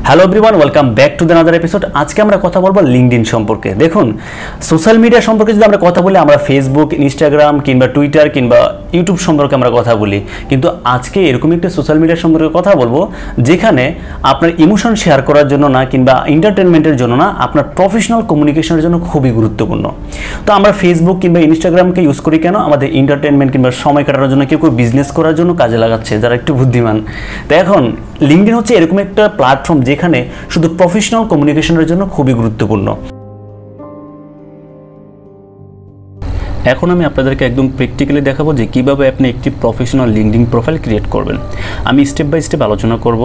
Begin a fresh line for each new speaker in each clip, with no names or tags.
Hello everyone, welcome back to the another episode. আজকে আমরা কথা বলবো লিঙ্কডইন সম্পর্কে। দেখুন, সোশ্যাল মিডিয়া সম্পর্কে যদি আমরা কথা বলি, আমরা ফেসবুক, ইনস্টাগ্রাম কিংবা টুইটার কিংবা ইউটিউব সম্পর্কে আমরা কথা বলি, কিন্তু আজকে এরকম একটা সোশ্যাল মিডিয়া সম্পর্কে কথা বলবো যেখানে আপনার ইমোশন শেয়ার করার জন্য না কিংবা এন্টারটেনমেন্টের জন্য না, আপনার প্রফেশনাল কমিউনিকেশনের জন্য খুবই গুরুত্বপূর্ণ। তো আমরা ফেসবুক কিংবা ইনস্টাগ্রামকে ইউজ করি কেন? আমাদের এন্টারটেনমেন্ট কিংবা সময় কাটানোর জন্য, কেউ বিজনেস করার জন্য কাজে লাগাচ্ছে যারা একটু বুদ্ধিমান। তো এখন লিঙ্কডইন হচ্ছে এরকম একটা প্ল্যাটফর্ম যেখানে শুধু প্রফেশনাল কমিউনিকেশনের জন্য খুবই গুরুত্বপূর্ণ। এখন আমি আপনাদেরকে একদম প্র্যাকটিক্যালি দেখাবো যে কীভাবে আপনি একটি প্রফেশনাল লিঙ্কডইন প্রোফাইল ক্রিয়েট করবেন। আমি স্টেপ বাই স্টেপ আলোচনা করব,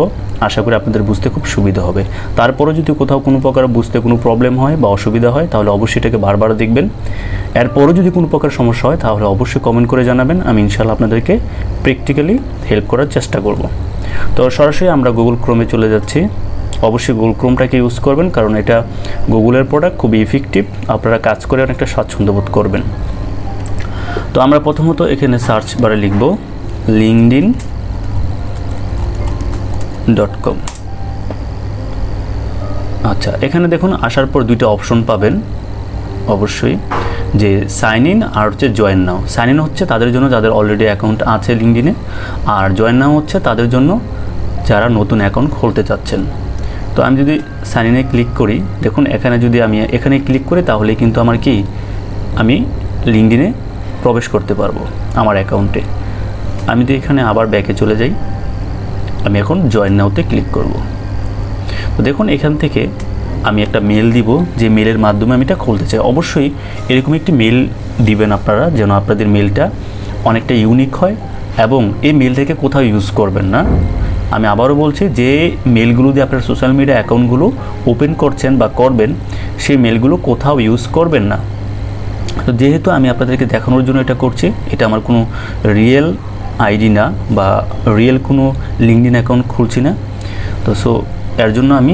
আশা করি আপনাদের বুঝতে খুব সুবিধা হবে। তারপরে যদি কোথাও কোনো প্রকার বুঝতে কোনো প্রবলেম হয় বা অসুবিধা হয় তাহলে অবশ্যই এটাকে বারবার দেখবেন। এরপরও যদি কোনো প্রকার সমস্যা হয় তাহলে অবশ্যই কমেন্ট করে জানাবেন, আমি ইনশাআল্লাহ আপনাদেরকে প্র্যাকটিক্যালি হেল্প করার চেষ্টা করব। তো সরাসরি আমরা গুগল ক্রোমে চলে যাচ্ছি। অবশ্যই গুগল ক্রোমটাকে ইউজ করবেন, কারণ এটা গুগলের প্রোডাক্ট, খুবই ইফেক্টিভ। আপনারা কাজ করে অনেকটা স্বাচ্ছন্দ্য বোধ করবেন। তো আমরা প্রথমত এখানে সার্চ বারে লিখব linkedin.com। আচ্ছা, এখানে দেখুন আসার পর দুইটা অপশন পাবেন অবশ্যই, যে সাইন ইন আর হচ্ছে জয়েন নাও। সাইন ইন হচ্ছে তাদের জন্য যাদের অলরেডি অ্যাকাউন্ট আছে লিঙ্কডইনে, আর জয়েন নাও হচ্ছে তাদের জন্য যারা নতুন অ্যাকাউন্ট খুলতে চাচ্ছেন। তো আমি যদি সাইন ইনে ক্লিক করি, দেখুন এখানে যদি আমি এখানে ক্লিক করি তাহলে কিন্তু আমার কি, আমি লিঙ্কডইনে প্রবেশ করতে পারবো আমার অ্যাকাউন্টে। আমি তো এখানে আবার ব্যাকে চলে যাই, আমি এখন জয়েন নাওতে ক্লিক করব। তো দেখুন এখান থেকে আমি একটা মেল দিব, যে মেলের মাধ্যমে আমি এটা খুলতে চাই। অবশ্যই এরকম একটি মেল দিবেন আপনারা, যেন আপনাদের মেলটা অনেকটা ইউনিক হয় এবং এই মেল থেকে কোথাও ইউজ করবেন না। আমি আবারও বলছি, যে মেলগুলো দিয়ে আপনার সোশ্যাল মিডিয়া অ্যাকাউন্টগুলো ওপেন করছেন বা করবেন, সেই মেলগুলো কোথাও ইউজ করবেন না। তো যেহেতু আমি আপনাদেরকে দেখানোর জন্য এটা করছি, এটা আমার কোনো রিয়েল আইডি না বা রিয়েল কোনো লিঙ্কডইন অ্যাকাউন্ট খুলছি না। তো সো এর জন্য আমি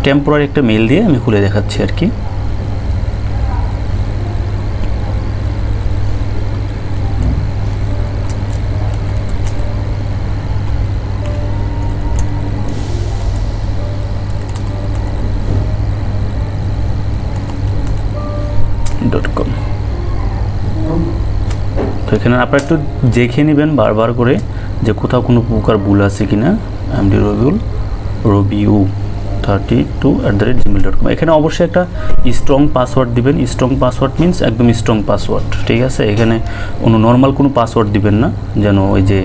টেম্পোরারি একটা মেল দিয়ে আমি খুলে দেখাচ্ছি আর কি। .com। তো এখানে আপনারা একটু দেখে নেবেন বারবার করে যে কোথাও কোনো প্রকার ভুল আছে কিনা। MD robiu32@gmail.com। এখানে অবশ্যই একটা স্ট্রং পাসওয়ার্ড দিবেন। স্ট্রং পাসওয়ার্ড মিনস একদম স্ট্রং পাসওয়ার্ড, ঠিক আছে? এখানে কোনো নর্মাল কোনো পাসওয়ার্ড দিবেন না, যেন ওই যে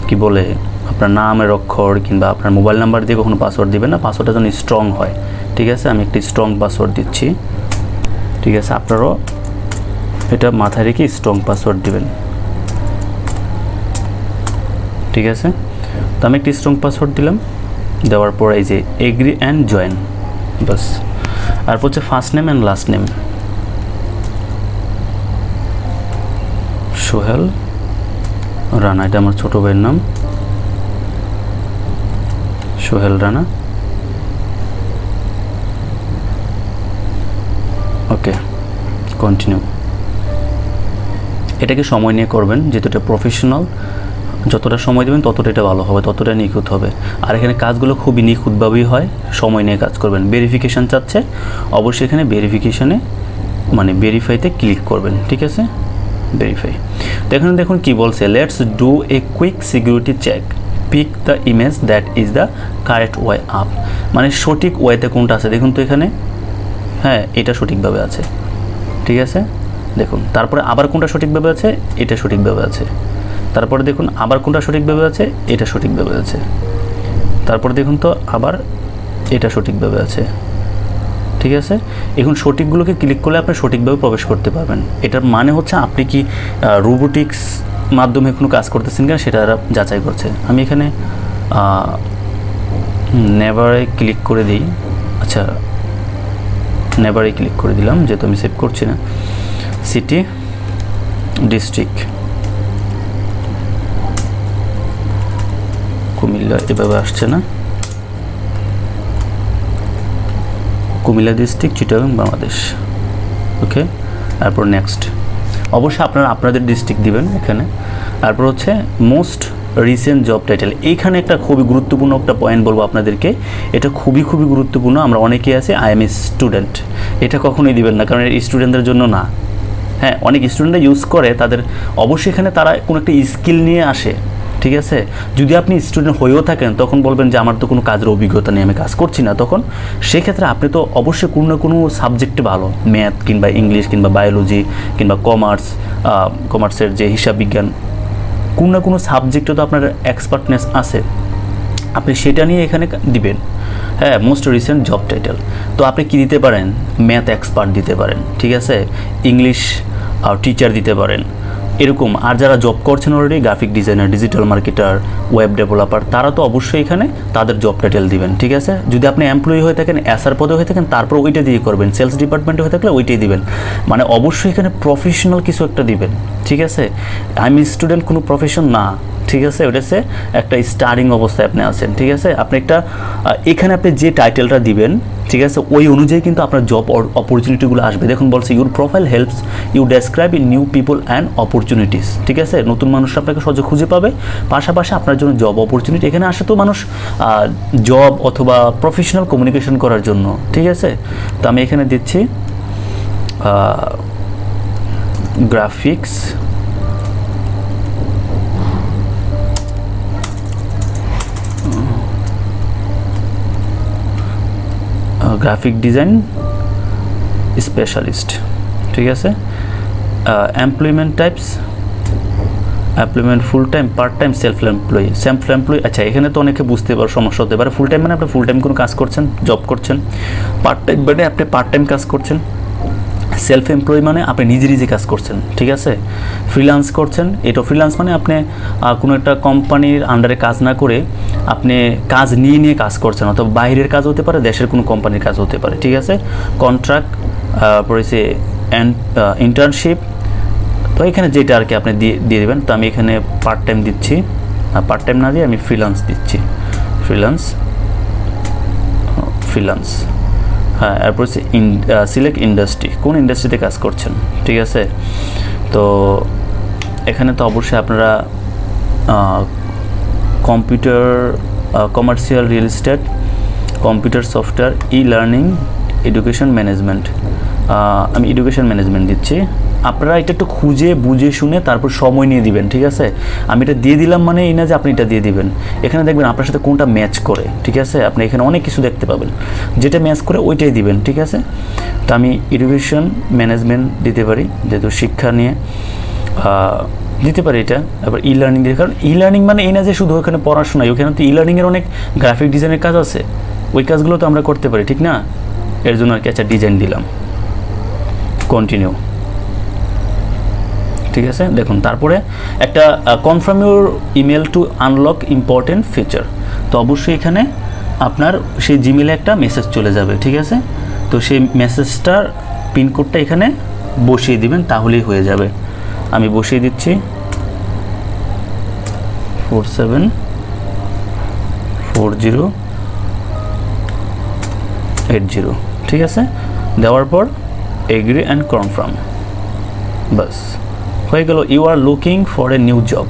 কি বলে আপনার নামের অক্ষর কিংবা আপনার মোবাইল নাম্বার দিয়ে কখনো পাসওয়ার্ড দিবেন না। পাসওয়ার্ডটা যেন স্ট্রং হয়, ঠিক আছে? আমি একটি স্ট্রং পাসওয়ার্ড দিচ্ছি, ঠিক আছে? আপনারাও এটা মাথায় রেখে স্ট্রং পাসওয়ার্ড দিবেন, ঠিক আছে? তো আমি একটি স্ট্রং পাসওয়ার্ড দিলাম, দেওয়ার পর এই যে এগ্রি অ্যান্ড জয়েন, বাস। আর হচ্ছে first name and last name, Sohel Rana, এটা আমার ছোটো ভাইয়ের নাম, সোহেল রানা। ওকে, কন্টিনিউ। এটাকে সময় নিয়ে করবেন, যেহেতু এটা প্রফেশনাল। যতটা সময় দেবেন ততটা এটা ভালো হবে, ততটা নিখুঁত হবে। আর এখানে কাজগুলো খুবই নিখুঁতভাবেই হয়, সময় নিয়ে কাজ করবেন। ভেরিফিকেশান চাচ্ছে, অবশ্যই এখানে ভেরিফিকেশানে মানে ভেরিফাইতে ক্লিক করবেন, ঠিক আছে? ভেরিফাই। তো এখানে দেখুন কি বলছে, let's do a quick security check, pick the image that is the correct way up. মানে সঠিক ওয়েতে কোনটা আছে দেখুন তো এখানে। হ্যাঁ, এটা সঠিকভাবে আছে, ঠিক আছে? দেখুন, তারপরে আবার কোনটা সঠিকভাবে আছে, এটা সঠিকভাবে আছে। তারপরে দেখুন আবার কোনটা সঠিকভাবে আছে, এটা সঠিকভাবে আছে। তারপরে দেখুন তো আবার এটা সঠিকভাবে আছে, ঠিক আছে? এখন সঠিকগুলোকে ক্লিক করলে আপনি সঠিকভাবে প্রবেশ করতে পারবেন। এটার মানে হচ্ছে আপনি কি রোবোটিক্স মাধ্যমে কোনো কাজ করতেছেন কিনা সেটা যাচাই করছে। আমি এখানে নেভারে ক্লিক করে দিই। আচ্ছা, নেভারে ক্লিক করে দিলাম, যেহেতু আমি সেভ করছি না। সিটি, ডিস্ট্রিক্ট, কুমিল্লা, এভাবে আসছে না, কুমিল্লা ডিস্ট্রিক্ট, চিটাগাং, বাংলাদেশ। ওকে, তারপর নেক্সট। অবশ্যই আপনারা আপনাদের ডিস্ট্রিক্ট দিবেন এখানে। তারপর হচ্ছে মোস্ট রিসেন্ট জব টাইটেল। এইখানে একটা খুবই গুরুত্বপূর্ণ একটা পয়েন্ট বলবো আপনাদেরকে, এটা খুবই গুরুত্বপূর্ণ। আমরা অনেকেই আছি আই এম এ স্টুডেন্ট, এটা কখনোই দিবেন না, কারণ স্টুডেন্টদের জন্য না। হ্যাঁ, অনেক স্টুডেন্টরা ইউজ করে, তাদের অবশ্যই এখানে তারা কোনো একটা স্কিল নিয়ে আসে, ঠিক আছে। যদি আপনি স্টুডেন্ট হয়েও থাকেন তখন বলবেন যে আমার তো কোনো কাজের অভিজ্ঞতা নেই, আমি কাজ করছি না, তখন সেক্ষেত্রে আপনি তো অবশ্যই কোনো না কোনো সাবজেক্টে ভালো, ম্যাথ কিংবা ইংলিশ কিংবা বায়োলজি কিংবা কমার্সের যে হিসাব বিজ্ঞান, কোনো না কোনো সাবজেক্টে তো আপনার এক্সপার্টনেস আছে, আপনি সেটা নিয়ে এখানে দিবেন। হ্যাঁ, মোস্ট রিসেন্ট জব টাইটেল। তো আপনি কি দিতে পারেন, ম্যাথ এক্সপার্ট দিতে পারেন, ঠিক আছে, ইংলিশ টিচার দিতে পারেন, এরকম। আর যারা জব করছেন already, graphic designer, digital marketer, web developer, তারা তো অবশ্যই এখানে তাদের জব টাইটেল দিবেন, ঠিক আছে। যদি আপনি এমপ্লয়ি হয়ে থাকেন, এসআর পদে হয়ে থাকেন, তারপর ওইটা দিয়ে করবেন। সেলস ডিপার্টমেন্টে হয়ে থাকলে ওইটাই দিবেন, মানে অবশ্যই এখানে প্রফেশনাল কিছু একটা দিবেন, ঠিক আছে। আমি স্টুডেন্ট কোনো প্রফেশন না, ঠিক আছে, ওটা হচ্ছে একটা স্টার্টিং অবস্থায় আপনি আছেন, ঠিক আছে। আপনি একটা এখানে আপনি যে টাইটেলটা দিবেন, ঠিক আছে, ওই অনুযায়ী কিন্তু আপনার জব অপরচুনিটিগুলো আসবে। দেখুন বলছে your profile helps you describe in new people and opportunities, ঠিক আছে। নতুন মানুষরা আপনাকে সহজে খুঁজে পাবে, পাশাপাশি আপনার জন্য জব অপরচুনিটি। এখানে আসে তো মানুষ জব অথবা প্রফেশনাল কমিউনিকেশন করার জন্য, ঠিক আছে। তো আমি এখানে দিচ্ছি গ্রাফিক্স গ্রাফিক ডিজাইন স্পেশালিস্ট, ঠিক আছে। Employment types, employment full time, part time, self employee. আচ্ছা, এখানে তো অনেকে বুঝতে পারে, সমস্যা হতে পারে। ফুল টাইম মানে আপনি ফুল টাইম কোনো কাজ করছেন, জব করছেন। পার্ট টাইম মানে আপনি পার্ট টাইম কাজ করছেন। সেলফ এমপ্লয়ি মানে আপনি নিজে কাজ করছেন, ঠিক আছে। ফ্রিল্যান্স করছেন, এটা ফ্রিল্যান্স মানে আপনি কোনো একটা কোম্পানির আন্ডারে কাজ না করে আপনি কাজ নিয়ে কাজ করছেন, অথবা বাইরের কাজ হতে পারে, দেশের কোনো কোম্পানির কাজ হতে পারে, ঠিক আছে। কন্ট্রাক্ট, পড়েছে ইন্টার্নশিপ। তো এখানে যেটা আর কি আপনি দিয়ে দেবেন। তো আমি এখানে পার্ট টাইম দিচ্ছি, পার্ট টাইম না দিয়ে আমি ফ্রিল্যান্স দিচ্ছি, ফ্রিল্যান্স। হ্যাঁ, এরপর হচ্ছে সিলেক্ট ইন্ডাস্ট্রি, কোন ইন্ডাস্ট্রিতে কাজ করছেন, ঠিক আছে। তো এখানে তো অবশ্যই আপনারা computer, commercial, real estate, computer software, learning, education management. আমি এডুকেশন ম্যানেজমেন্ট দিচ্ছি। আপনারা এটা একটু খুঁজে বুঝে শুনে তারপর সময় নিয়ে দিবেন, ঠিক আছে। আমি এটা দিয়ে দিলাম মানে এই না যে আপনি এটা দিয়ে দিবেন। এখানে দেখবেন আপনার সাথে কোনটা ম্যাচ করে, ঠিক আছে। আপনি এখানে অনেক কিছু দেখতে পাবেন, যেটা ম্যাচ করে ওইটাই দিবেন, ঠিক আছে। তো আমি এডুকেশন ম্যানেজমেন্ট দিতে পারি, যেহেতু শিক্ষা নিয়ে দিতে পারি এটা। আবার লার্নিং দিতে, কারণ লার্নিং মানে এই না যে শুধু ওখানে পড়াশোনায়, ওখানে তো লার্নিংয়ের অনেক গ্রাফিক ডিজাইনের কাজ আছে, ওই কাজগুলো তো আমরা করতে পারি, ঠিক না। এর জন্য আর কি আচ্ছা ডিজাইন দিলাম, কন্টিনিউ, ঠিক আছে। দেখুন তারপরে একটা confirm your email to unlock important feature. তো অবশ্যই এখানে আপনার সেই জিমেলে একটা মেসেজ চলে যাবে, ঠিক আছে। তো সেই মেসেজটার পিনকোডটা এখানে বসিয়ে দিবেন, তাহলেই হয়ে যাবে। আমি বসিয়ে দিচ্ছি 474080, ঠিক আছে। দেওয়ার পর এগ্রি অ্যান্ড কনফার্ম, বাস হয়ে গেল। You are looking for a new job.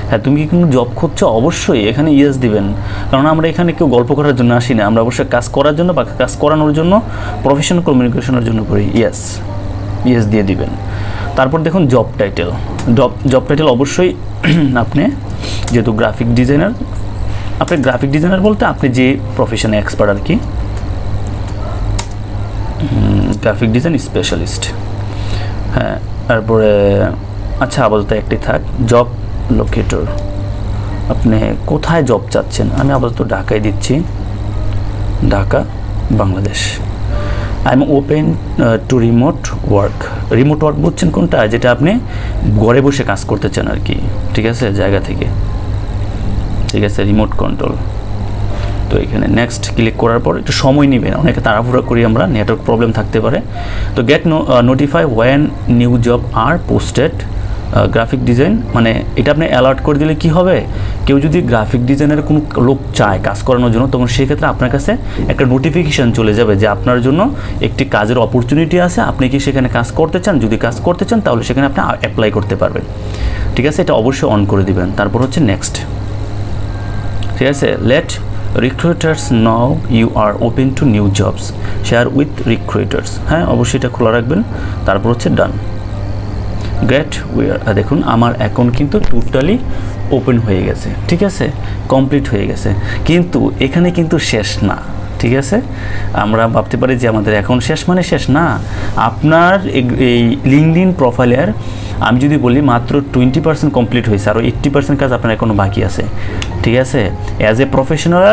হ্যাঁ, তুমি কি কোনো জব খুঁজছো, অবশ্যই এখানে ইয়েস দিবেন, কারণ আমরা এখানে কেউ গল্প করার জন্য আসি না, আমরা অবশ্যই কাজ করার জন্য বা কাজ করানোর জন্য, প্রফেশনাল কমিউনিকেশনের জন্য করি। ইয়েস দিয়ে দিবেন। তারপর দেখুন জব টাইটেল। জব টাইটেল অবশ্যই আপনি যেহেতু গ্রাফিক ডিজাইনার, আপনি গ্রাফিক ডিজাইনার বলতে আপনি যে প্রফেশনে এক্সপার্ট আর কি, গ্রাফিক ডিজাইন স্পেশালিস্ট। হ্যাঁ, তারপরে আচ্ছা আপাতত একটি থাক, জব লোকেটর, আপনি কোথায় জব চাচ্ছেন। আমি আপাতত ঢাকায় দিচ্ছি, Dhaka, Bangladesh. I am open to remote work. Remote work বুঝছেন কোনটা, যেটা আপনি ঘরে বসে কাজ করতে চান আর কি, ঠিক আছে, জায়গা থেকে, ঠিক আছে, রিমোট কন্ট্রোল। তো এখানে নেক্সট ক্লিক করার পর একটু সময় নেবেন, অনেকে তাড়াহুড়া করি আমরা, নেটওয়ার্ক প্রবলেম থাকতে পারে। তো get notify when new job are posted, graphic design মানে এটা আপনি অ্যালার্ট করে দিলে কি হবে, কেউ যদি গ্রাফিক ডিজাইনের কোনো লোক চায় কাজ করানোর জন্য, তখন সেক্ষেত্রে আপনার কাছে একটা নোটিফিকেশান চলে যাবে যে আপনার জন্য একটি কাজের অপরচুনিটি আছে, আপনি কি সেখানে কাজ করতে চান। যদি কাজ করতে চান তাহলে সেখানে আপনি অ্যাপ্লাই করতে পারবেন। ঠিক আছে, এটা অবশ্যই অন করে দিবেন। তারপর হচ্ছে নেক্সট। ঠিক আছে, let recruiters know you are open to new jobs, share with recruiters. হ্যাঁ, অবশ্যই এটা খোলা রাখবেন। তারপর হচ্ছে ডান। গ্রেট, দেখুন আমার অ্যাকাউন্ট কিন্তু টোটালি ওপেন হয়ে গেছে। ঠিক আছে, কমপ্লিট হয়ে গেছে। কিন্তু এখানে কিন্তু শেষ না। ঠিক আছে, আমরা ভাবতে পারি যে আমাদের অ্যাকাউন্ট শেষ মানে শেষ না। আপনার এই লিঙ্কডইন প্রোফাইলের আমি যদি বলি মাত্র 20% কমপ্লিট হয়েছে, আরও 80% কাজ আপনার এখনও বাকি আছে। ঠিক আছে, অ্যাজ এ প্রফেশনাল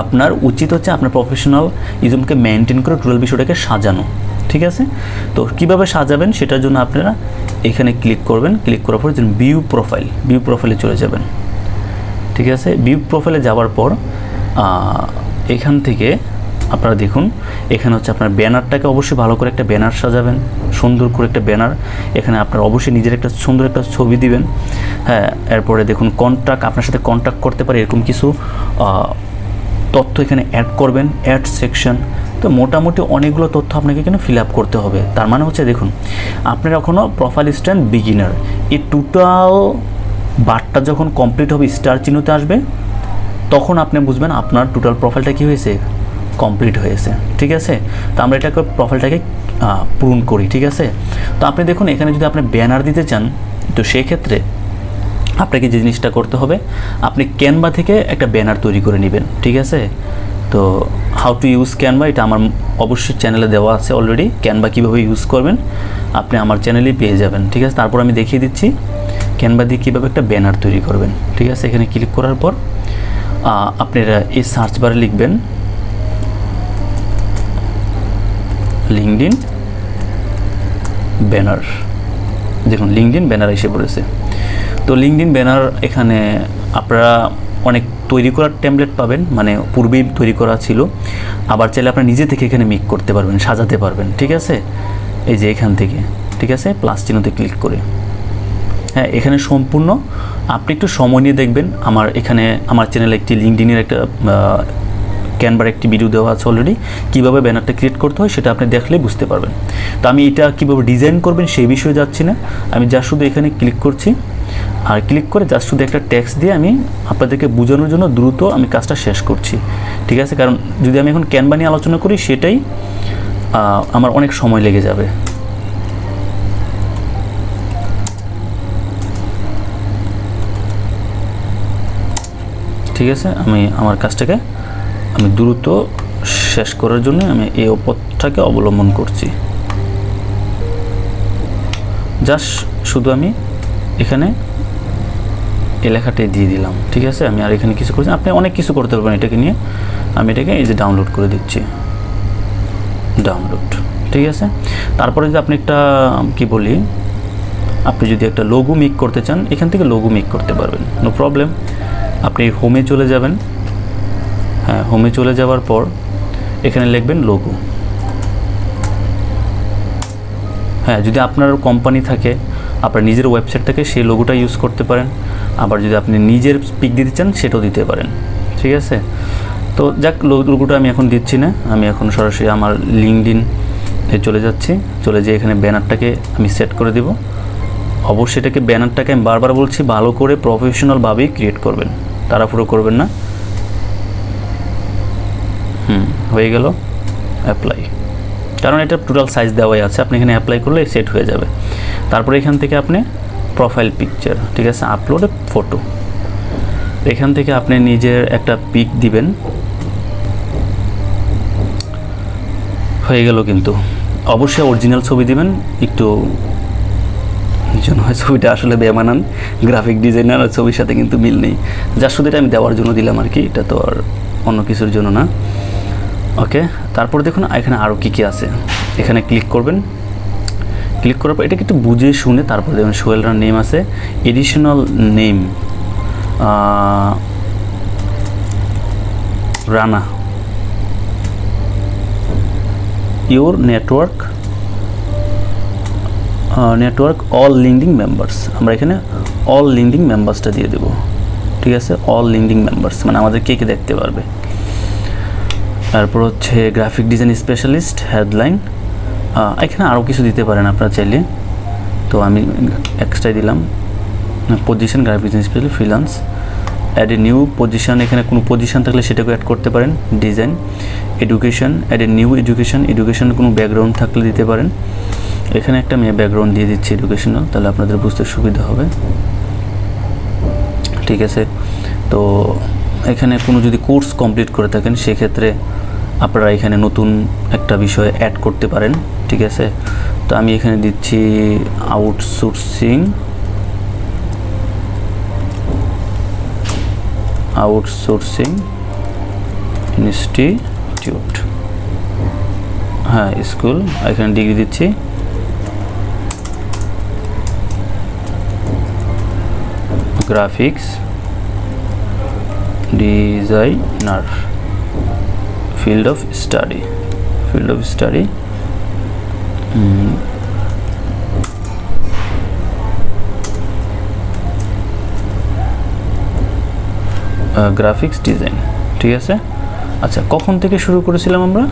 আপনার উচিত হচ্ছে আপনার প্রফেশনাল ইজমকে মেনটেন করে টোটাল বিষয়টাকে সাজানো। ঠিক আছে, তো কীভাবে সাজাবেন সেটার জন্য আপনারা এখানে ক্লিক করবেন। ক্লিক করার পর ভিউ প্রোফাইলে চলে যাবেন। ঠিক আছে, ভিউ প্রোফাইলে যাওয়ার পর এখান থেকে আপনারা দেখুন এখানে হচ্ছে আপনার ব্যানারটাকে অবশ্যই ভালো করে একটা ব্যানার সাজাবেন, সুন্দর করে একটা ব্যানার। এখানে আপনার অবশ্যই নিজের একটা সুন্দর একটা ছবি দিবেন। হ্যাঁ, এরপরে দেখুন কন্ট্যাক্ট, আপনার সাথে কন্ট্যাক্ট করতে পারে এরকম কিছু তথ্য এখানে অ্যাড করবেন, অ্যাড সেকশন। তো মোটামুটি অনেকগুলো তথ্য আপনাকে এখানে ফিল আপ করতে হবে। তার মানে হচ্ছে দেখুন আপনার এখনও প্রোফাইল স্ট্যান্ড বিগিনার, এই টোটাল বারটা যখন কমপ্লিট হবে স্টার চিহ্নতে আসবে তখন আপনি বুঝবেন আপনার টোটাল প্রোফাইলটা কী হয়েছে, কমপ্লিট হয়েছে। ঠিক আছে, তো আমরা এটাকে প্রোফাইলটাকে পূরণ করি। ঠিক আছে, তো আপনি দেখুন এখানে যদি আপনি ব্যানার দিতে চান তো সেই ক্ষেত্রে আপনাকে যে জিনিসটা করতে হবে, আপনি ক্যানভা থেকে একটা ব্যানার তৈরি করে নেবেন। ঠিক আছে, তো হাউ টু ইউজ ক্যানভা এটা আমার অবশ্যই চ্যানেলে দেওয়া আছে অলরেডি। ক্যানভা কীভাবে ইউজ করবেন আপনি আমার চ্যানেলেই পেয়ে যাবেন। ঠিক আছে, তারপর আমি দেখিয়ে দিচ্ছি ক্যানভা দিয়ে কীভাবে একটা ব্যানার তৈরি করবেন। ঠিক আছে, এখানে ক্লিক করার পর আপনারা এই সার্চ বারে লিখবেন লিঙ্কডইন ব্যানার। দেখুন লিঙ্কডইন ব্যানার এসে পড়েছে। তো লিঙ্কডইন ব্যানার এখানে আপনারা অনেক তৈরি করার টেমপ্লেট পাবেন, মানে পূর্বেই তৈরি করা ছিল। আবার চাইলে আপনারা নিজে থেকে এখানে মেক করতে পারবেন, সাজাতে পারবেন। ঠিক আছে, এই যে এখান থেকে, ঠিক আছে, প্লাস চিহ্নতে ক্লিক করে। হ্যাঁ, এখানে সম্পূর্ণ আপনি একটু সময় নিয়ে দেখবেন। আমার চ্যানেলে একটি লিঙ্কডইনের একটা ক্যানভার একটি ভিডিও দেওয়া আছে অলরেডি, কীভাবে ব্যানারটা ক্রিয়েট করতে হয় সেটা আপনি দেখলে বুঝতে পারবেন। তো আমি এটা কীভাবে ডিজাইন করবেন সেই বিষয়ে যাচ্ছি না, আমি যা শুধু এখানে ক্লিক করছি। আর ক্লিক করে জাস্ট শুধু একটা টেক্সট দিয়ে আমি আপনাদেরকে বোঝানোর জন্য দ্রুত আমি কাজটা শেষ করছি। ঠিক আছে, কারণ যদি আমি এখন ক্যানভা নিয়ে আলোচনা করি সেটাই আমার অনেক সময় লেগে যাবে। ঠিক আছে, আমি আমার কাজটাকে দ্রুত শেষ করার জন্য আমি এই পথটাকে অবলম্বন করছি। জাস্ট শুধু আমি এখানে এই লেখাটাই দিয়ে দিলাম। ঠিক আছে, আমি আর এখানে কিছু করছি, আপনি অনেক কিছু করতে পারবেন এটাকে নিয়ে। আমি এটাকে এই যে ডাউনলোড করে দিচ্ছি, ডাউনলোড। ঠিক আছে, তারপরে যদি আপনি একটা কি বলি, আপনি যদি একটা লোগো মেক করতে চান এখান থেকে লোগো মেক করতে পারবেন, নো প্রবলেম। আপনি হোমে চলে যাবেন। হ্যাঁ, হোমে চলে যাওয়ার পর এখানে লিখবেন লোগো। হ্যাঁ, যদি আপনার কোম্পানি থাকে আপনার নিজের ওয়েবসাইট থেকে সেই লোগোটা ইউজ করতে পারেন। আবার যদি আপনি নিজের পিক দিতে চান সেটাও দিতে পারেন। ঠিক আছে, তো যাক লোগোটা আমি এখন দিচ্ছি না, আমি এখন সরাসরি আমার লিঙ্কডইন চলে যাচ্ছি। চলে যেয়ে এখানে ব্যানারটাকে আমি সেট করে দেব। অবশ্যই এটাকে ব্যানারটাকে আমি বারবার বলছি ভালো করে প্রফেশনালভাবেই ক্রিয়েট করবেন, তাড়াহুড়ো করবেন না। হয়ে গেল অ্যাপ্লাই, কারণ এটা টোটাল সাইজ দেওয়াই আছে, আপনি এখানে অ্যাপ্লাই করলে সেট হয়ে যাবে। তারপরে এখান থেকে আপনি প্রোফাইল পিকচার, ঠিক আছে, আপলোড এ ফটো, এখান থেকে আপনি নিজের একটা পিক দিবেন। হয়ে গেল, কিন্তু অবশ্যই অরিজিনাল ছবি দিবেন। একটু হয় ছবিটা আসলে বেমানান, গ্রাফিক ডিজাইনার আর ছবির সাথে কিন্তু মিল নেই, যার শুধু এটা আমি দেওয়ার জন্য দিলাম আর কি, এটা তো আর অন্য কিছুর জন্য না। ওকে, তারপর দেখুন এখানে আরও কী কী আছে, এখানে ক্লিক করবেন। ক্লিক করার পর এটাকে একটু বুঝে শুনে তারপর দেখুন সোহেলরার নেম আছে, additional name Rana, your network network all linking members, আমরা এখানে অল লিঙ্কিং মেম্বার্সটা দিয়ে দেবো। ঠিক আছে, অল লিঙ্কিং মেম্বার্স মানে আমাদের কে কে দেখতে পারবে। তারপর হচ্ছে গ্রাফিক ডিজাইন স্পেশালিস্ট হেডলাইন, এখানে আরও কিছু দিতে পারেন আপনারা চাইলে, তো আমি এক্সট্রাই দিলাম। Position graphic design specialist freelance, add a new position, এখানে কোনো পজিশন থাকলে সেটাকে অ্যাড করতে পারেন। Design education, add a new education, এডুকেশনের কোনো ব্যাকগ্রাউন্ড থাকলে দিতে পারেন। এখানে একটা আমি ব্যাকগ্রাউন্ড দিয়ে দিচ্ছি এডুকেশনাল, তাহলে আপনাদের বুঝতে সুবিধা হবে। ঠিক আছে, তো এখানে কোনো যদি কোর্স কমপ্লিট করে থাকেন সেক্ষেত্রে আপনারা এখানে নতুন একটা বিষয় অ্যাড করতে পারেন। ঠিক আছে, তো আমি এখানে দিচ্ছি আউটসোর্সিং ইনস্টিটিউট, হ্যাঁ স্কুল, এখানে ডিগ্রি দিচ্ছি। Graphics designer field of study graphics design. ঠিক আছে, আচ্ছা কখন থেকে শুরু করেছিলাম আমরা?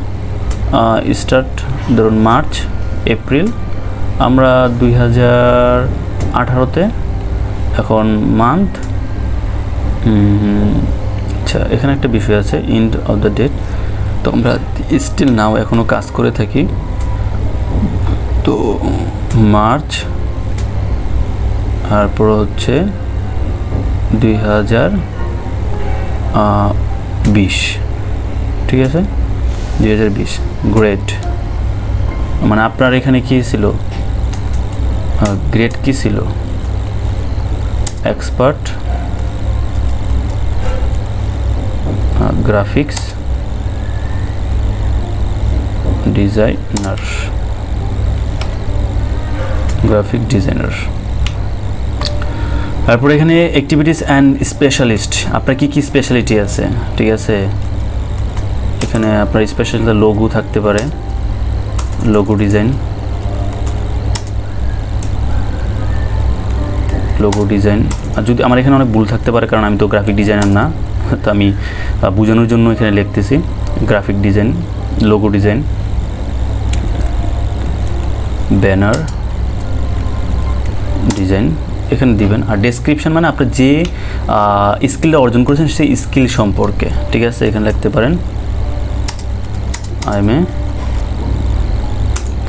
স্টার্ট ধরুন মার্চ এপ্রিল, আমরা 2018-তে, এখন মান্থ। আচ্ছা এখানে একটা বিষয় আছে এন্ড অফ দ্য ডেট, তো আমরা স্টিল নাও এখনও কাজ করে থাকি। তো মার্চ, তারপর হচ্ছে 2020। ঠিক আছে, 2020 গ্রেড, মানে আপনার এখানে কি ছিল, গ্রেড কি ছিল? Expert graphics designer, graphic designer. তারপর এখানে অ্যাক্টিভিটিস অ্যান্ড স্পেশালিস্ট, আপনার কি কি স্পেশালিটি আছে? ঠিক আছে, এখানে আপনার স্পেশালিটি লোগো থাকতে পারে, লোগো ডিজাইন, আর যদি আমার এখানে অনেক ভুল থাকতে পারে কারণ আমি তো গ্রাফিক ডিজাইনার না, তো আমি বোঝানোর জন্য এখানে লিখতেছি graphic design, logo design, banner design এখানে দিবেন। আর ডেসক্রিপশন মানে আপনার যে স্কিলটা অর্জন করেছেন সেই স্কিল সম্পর্কে। ঠিক আছে, এখানে লিখতে পারেন I M a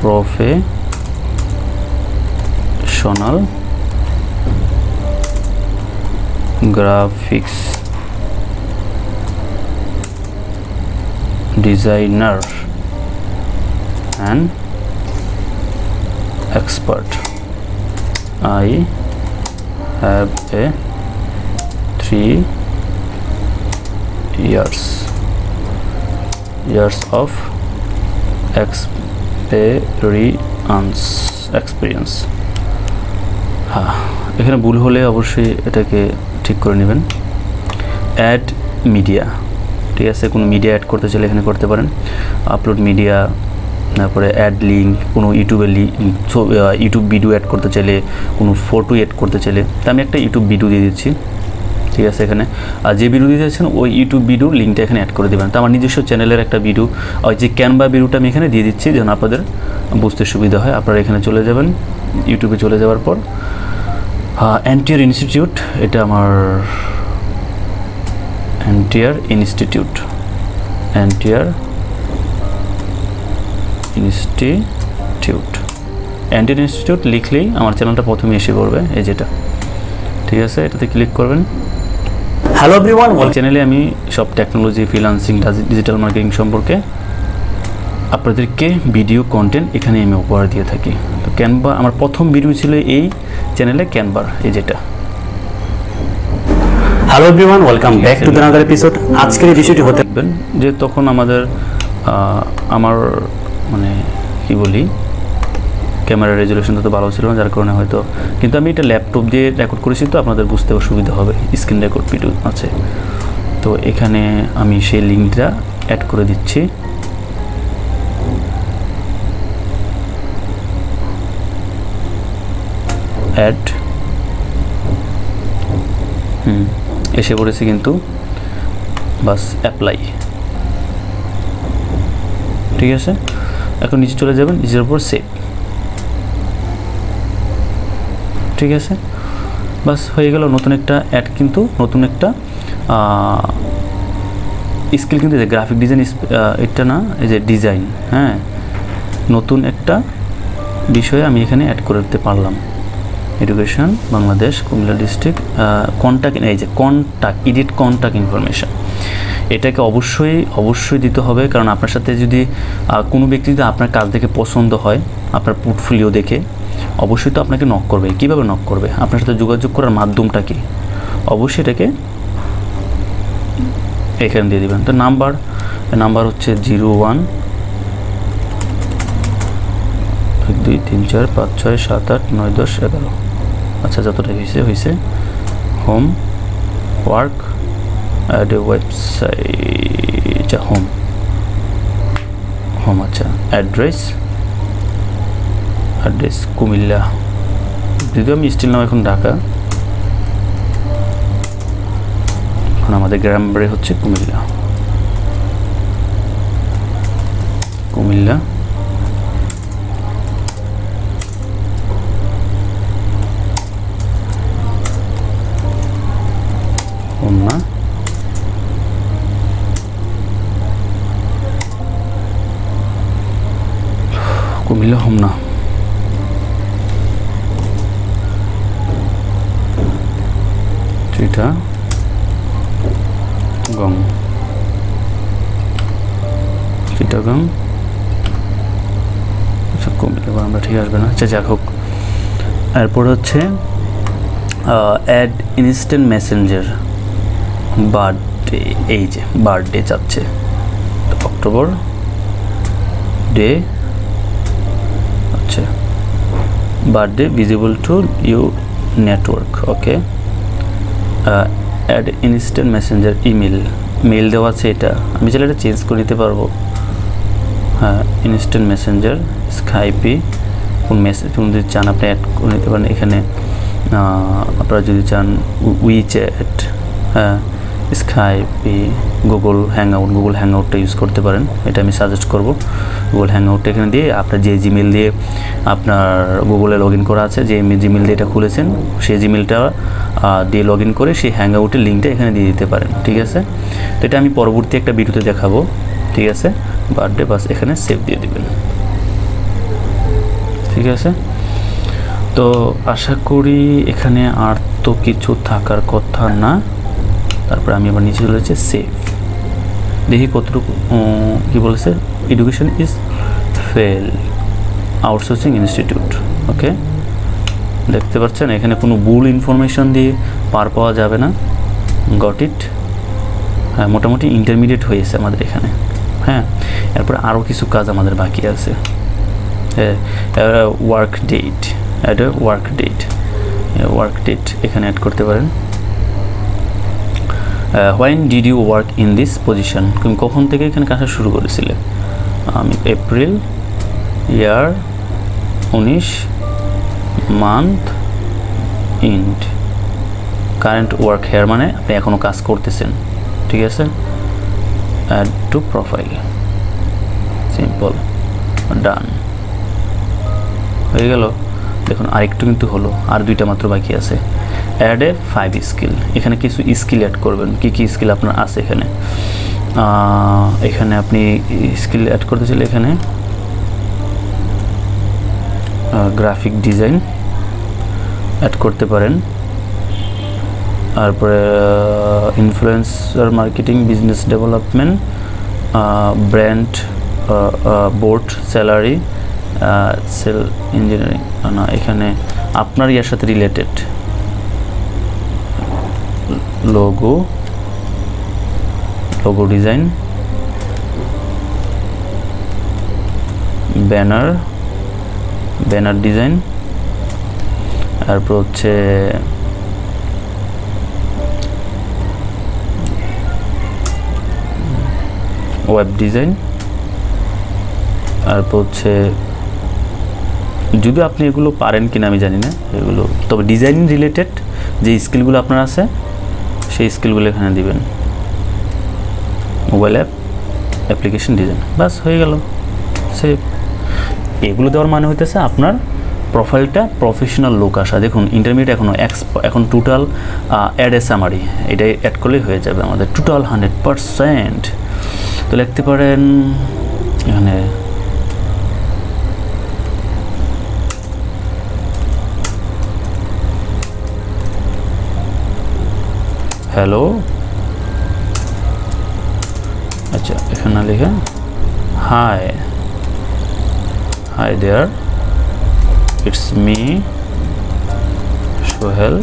professional graphics designer and expert. I have a 3 years of experience. হ্যাঁ, এখানে ভুল হলে অবশ্যই এটাকে ঠিক করে নেবেন। অ্যাড মিডিয়া, ঠিক আছে, কোনো মিডিয়া অ্যাড করতে চাইলে এখানে করতে পারেন। আপলোড মিডিয়া, তারপরে অ্যাড লিঙ্ক, কোনো ইউটিউবের ইউটিউব ভিডিও অ্যাড করতে চাইলে, কোনো ফটো অ্যাড করতে চাইলে, তো আমি একটা ইউটিউব ভিডিও দিয়ে দিচ্ছি। ঠিক আছে, এখানে আর যে ভিডিও দিয়ে দিচ্ছেন ওই ইউটিউব ভিডিওর লিঙ্কটা এখানে অ্যাড করে দেবেন। তো আমার নিজস্ব চ্যানেলের একটা ভিডিও, ওই যে ক্যানভা ভিডিওটা আমি এখানে দিয়ে দিচ্ছি যেন আপনাদের বুঝতে সুবিধা হয়। আপনারা এখানে চলে যাবেন, ইউটিউবে চলে যাওয়ার পর এনটিআর ইনস্টিটিউট, এটা আমার এনটিআর ইনস্টিটিউট লিখলেই আমার চ্যানেলটা প্রথমে এসে পড়বে, এই যেটা। ঠিক আছে, এটাতে ক্লিক করবেন। হ্যালো এভরিওয়ান, চ্যানেলে আমি সব টেকনোলজি, ফ্রিল্যান্সিং, ডিজিটাল মার্কেটিং সম্পর্কে আপনাদেরকে ভিডিও কন্টেন্ট এখানে আমি উপহার দিয়ে থাকি। তো ক্যানভা আমার প্রথম ভিডিও ছিল এই চ্যানেলে, ক্যানভার, এই যেটা।
Hello everyone, welcome back to the another episode. আজকের এই বিষয়টি হতে
দেখবেন যে তখন আমার মানে কি বলি, ক্যামেরার রেজুলেশনটা তো ভালো ছিল না, যার কারণে হয়তো, কিন্তু আমি এটা ল্যাপটপ দিয়ে রেকর্ড করেছি তো আপনাদের বুঝতে সুবিধা হবে, স্ক্রিন রেকর্ড ভিডিও আছে। তো এখানে আমি সেই লিঙ্কটা অ্যাড করে দিচ্ছি। অ্যাড এসে পড়েছে কিন্তু, বাস অ্যাপ্লাই। ঠিক আছে, এখন নিচে চলে যাবেন, নিচের উপর সেভ। ঠিক আছে, বাস হয়ে গেল নতুন একটা অ্যাড, কিন্তু নতুন একটা স্কিল কিন্তু গ্রাফিক ডিজাইন, এটা না, এই যে ডিজাইন, হ্যাঁ, নতুন একটা বিষয়ে আমি এখানে অ্যাড করে দিতে পারলাম। Education Bangladesh Comilla district, contact, এই যে কন্ট্যাক্ট, এডিট কন্ট্যাক্ট ইনফরমেশন, এটাকে অবশ্যই দিতে হবে। কারণ আপনার সাথে যদি কোনো ব্যক্তি যদি আপনার কাজ দেখে পছন্দ হয়, আপনার পোর্টফোলিও দেখে, অবশ্যই তো আপনাকে নক করবে। কীভাবে নক করবে? আপনার সাথে যোগাযোগ করার মাধ্যমটা কি? অবশ্যই এটাকে এখানে দিয়ে দেবেন। তো নাম্বার হচ্ছে 01 1 2 3 4 5 6 7 8 9 10 11। আচ্ছা, যতটা হয়েছে। Home work, add a website, home, আচ্ছা, অ্যাড্রেস কুমিল্লা, যদিও আমি স্টিল নাম এখন ঢাকা, এখন আমাদের গ্রাম বাড়ি হচ্ছে কুমিল্লা। হোম না, কুমিল্লা হোম না, চিটাগাং, আচ্ছা কুমিল্লা আমরা ঠিক আসবে না, আচ্ছা যাক হোক। এরপর হচ্ছে অ্যাড ইনস্ট্যান্ট মেসেঞ্জার বার্থডে, এই যে বার্থডে চাচ্ছে, অক্টোবর ডে, আচ্ছা birthday visible to you network, okay. Add instant messenger mail দেওয়া আছে, এটা আমি চাইলে এটা চেঞ্জ করে দিতে পারবো। হ্যাঁ, ইনস্ট্যান্ট মেসেঞ্জার স্কাইপি, কোন মেসেজ যদি চান আপনি অ্যাড করে নিতে পারেন এখানে। আপনারা যদি চান উইচ্যাট, হ্যাঁ, স্কাইপি, গুগল হ্যাংআউটটা ইউজ করতে পারেন, এটা আমি সাজেস্ট করব। গুগল হ্যাংআউটটা এখানে দিয়ে আপনার যে জিমেল দিয়ে আপনার গুগলে লগ ইন করা আছে, যে জিমেল দিয়ে এটা খুলেছেন, সেই জিমেলটা দিয়ে লগ ইন করে সেই হ্যাংআউটের লিঙ্কটা এখানে দিয়ে দিতে পারেন। ঠিক আছে, তো এটা আমি পরবর্তী একটা ভিডিওতে দেখাবো। ঠিক আছে, বার্থডে, বাস এখানে সেভ দিয়ে দিবেন। ঠিক আছে, তো আশা করি এখানে আর তো কিছু থাকার কথা না। তারপরে আমি আবার নিচে চলেছি সেভ, দেখি কতটুকু কি বলেছে, education is fail outsourcing institute, okay. দেখতে পাচ্ছেন এখানে কোনো ভুল ইনফরমেশন দিয়ে পার পাওয়া যাবে না। গট ইট, হ্যাঁ, মোটামুটি ইন্টারমিডিয়েট হয়েছে আমাদের এখানে। হ্যাঁ, এরপর আরও কিছু কাজ আমাদের বাকি আছে। Work date, add work date এখানে অ্যাড করতে পারেন। When did you work in this position, তুমি কখন থেকে এখানে কাজটা শুরু করেছিলে? আমি April, year 19, month end, current work here, মানে আপনি এখনও কাজ করতেছেন। ঠিক আছে, add to profile, simple, done হয়ে গেল। দেখুন আরেকটু কিন্তু হলো, আর 2টা মাত্র বাকি আছে। অ্যাড এ 5 স্কিল, এখানে কিছু স্কিল অ্যাড করবেন। কি স্কিল আপনার আছে এখানে? এখানে আপনি স্কিল অ্যাড করতে চাইলে এখানে গ্রাফিক ডিজাইন অ্যাড করতে পারেন। তারপরে influencer marketing, business development, brand, board, salary, sale engineering, না এখানে আপনার ইয়ার সাথে related, logo design, banner design, তারপর হচ্ছে ওয়েব ডিজাইন, তারপর হচ্ছে যদি আপনি এগুলো পারেন কিনা আমি জানি না এগুলো, তবে ডিজাইনিং রিলেটেড যে স্কিলগুলো আপনার আছে সেই স্কিলগুলো এখানে দিবেন। মোবাইল অ্যাপ, অ্যাপ্লিকেশন ডিজাইন, বাস হয়ে গেল সেভ। এগুলো দেওয়ার মানে হইতেছে আপনার প্রোফাইলটা প্রফেশনাল লোক আসা। দেখুন ইন্টারমিডিয়েট এখন টোটাল অ্যাড এ সামারি, এটাই অ্যাড করলেই হয়ে যাবে আমাদের টোটাল 100%। তো লিখতে পারেন এখানে হ্যালো, আচ্ছা এখানে লিখে hi there, it's me Sohel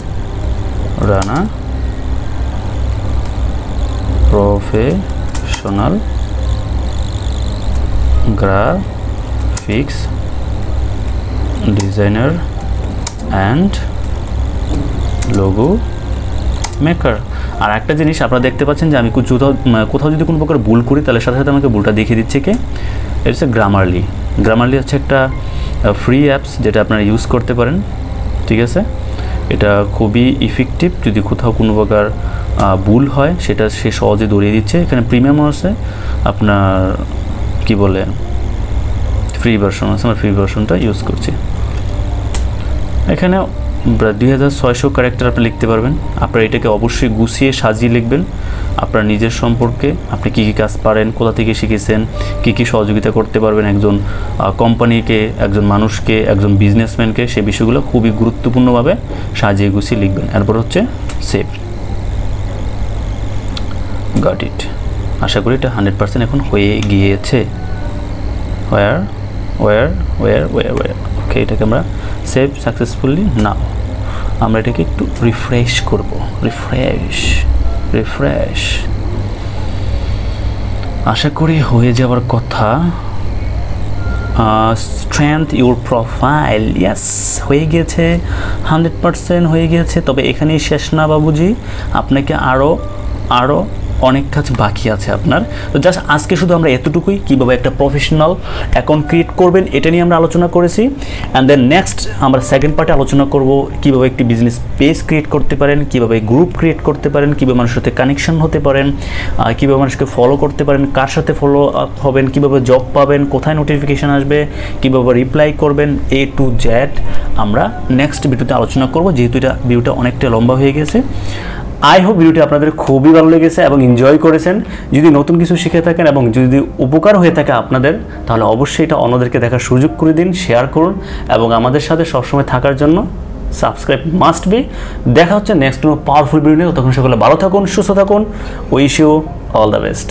Rana, professional graphics designer and logo maker। আর একটা জিনিস আপনারা দেখতে পাচ্ছেন যে আমি কোথাও যদি কোনো প্রকার ভুল করি তাহলে সাথে সাথে আমাকে ভুলটা দেখিয়ে দিচ্ছে কে, এটা হচ্ছে গ্রামারলি। গ্রামারলি হচ্ছে একটা ফ্রি অ্যাপস যেটা আপনারা ইউজ করতে পারেন, ঠিক আছে। এটা খুবই ইফেক্টিভ, যদি কোথাও কোনো প্রকার ভুল হয় সেটা সে সহজে ধরিয়ে দিচ্ছে। এখানে প্রিমিয়াম আছে, আপনার কি বলে ফ্রি ভার্সন আছে, আমরা ফ্রি ভার্সনটা ইউজ করছি। এখানে 2600 ক্যারেক্টার আপনি লিখতে পারবেন। আপনারা এটাকে অবশ্যই গুছিয়ে সাজিয়ে লিখবেন আপনার নিজের সম্পর্কে, আপনি কী কী কাজ পারেন, কোথা থেকে শিখেছেন, কী কী সহযোগিতা করতে পারবেন একজন কোম্পানিকে, একজন মানুষকে, একজন বিজনেসম্যানকে, সেই বিষয়গুলো খুবই গুরুত্বপূর্ণভাবে সাজিয়ে গুছিয়ে লিখবেন। এরপর হচ্ছে সেভ। Got it. আশা করি এটা 100% এখন হয়ে গিয়েছে। ওয়ার ওকে, এটাকে আমরা সেভ সাকসেসফুলি। নাও আমরা এটাকে একটু রিফ্রেশ করব। রিফ্রেশ আশা করি হয়ে যাওয়ার কথা। স্ট্রেংথ ইউর প্রোফাইল, ইয়েস হয়ে গিয়েছে, 100% হয়ে গিয়েছে। তবে এখানেই শেষ না বাবুজি, আপনাকে আরও অনেক কাজ বাকি আছে আপনার। তো জাস্ট আজকে শুধু আমরা এতটুকুই, কীভাবে একটা প্রফেশনাল অ্যাকাউন্ট ক্রিয়েট করবেন এটা নিয়ে আমরা আলোচনা করেছি। অ্যান্ড দেন নেক্সট আমরা সেকেন্ড পার্টে আলোচনা করব কীভাবে একটি বিজনেস পেজ ক্রিয়েট করতে পারেন, কীভাবে গ্রুপ ক্রিয়েট করতে পারেন, কীভাবে মানুষের সাথে কানেকশন হতে পারেন, কীভাবে মানুষকে ফলো করতে পারেন, কার সাথে ফলো আপ হবেন, কীভাবে জব পাবেন, কোথায় নোটিফিকেশান আসবে, কীভাবে রিপ্লাই করবেন, A to Z আমরা নেক্সট ভিডিওতে আলোচনা করব, যেহেতু এটা ভিডিওটা অনেকটা লম্বা হয়ে গেছে। আই হোপ ভিডিওটি আপনাদের খুবই ভালো লেগেছে এবং এনজয় করেছেন। যদি নতুন কিছু শিখে থাকেন এবং যদি উপকার হয়ে থাকে আপনাদের, তাহলে অবশ্যই এটা অন্যদেরকে দেখার সুযোগ করে দিন, শেয়ার করুন এবং আমাদের সাথে সবসময় থাকার জন্য সাবস্ক্রাইব মাস্ট বি। দেখা হচ্ছে নেক্সট কোনো পাওয়ারফুল ভিডিও নিয়ে। তখন সকলে ভালো থাকুন, সুস্থ থাকুন। Wish you all the best.